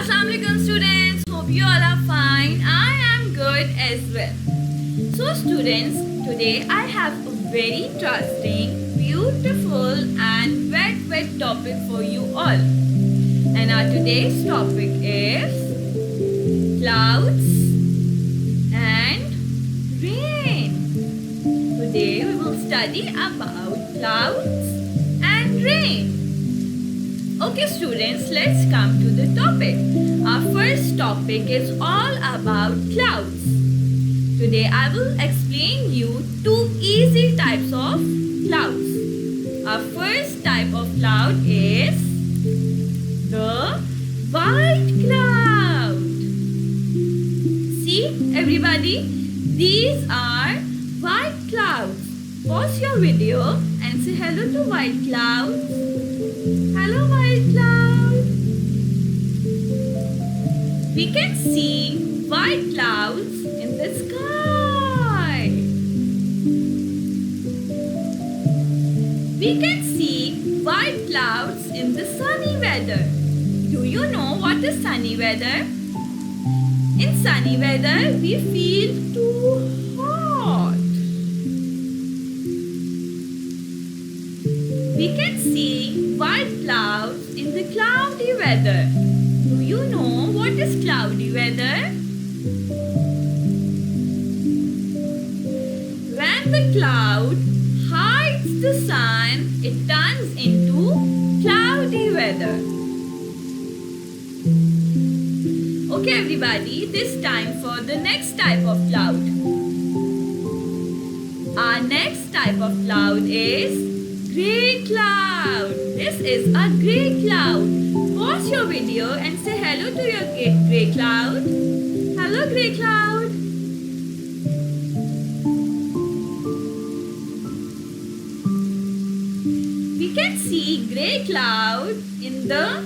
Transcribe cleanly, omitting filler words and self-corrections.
Assalamualaikum students, hope you all are fine. I am good as well. So students, today I have a very interesting, beautiful and wet topic for you all. And our today's topic is clouds and rain. Today we will study about clouds and rain. Okay students, let's come to the topic. Our first topic is all about clouds. Today I will explain you two easy types of clouds. Our first type of cloud is the white cloud. See everybody, these are white clouds. Pause your video and say hello to white clouds. Hello white cloud. We can see white clouds in the sky. We can see white clouds in the sunny weather. Do you know what is sunny weather? In sunny weather, we feel too hot. We can see white clouds in the cloudy weather. Do you know what is cloudy weather? When the cloud hides the sun, it turns into cloudy weather. Okay everybody, this time for the next type of cloud. Our next type of cloud is grey cloud. This is a grey cloud. Pause your video and say hello to your grey cloud. Hello grey cloud. We can see grey cloud in the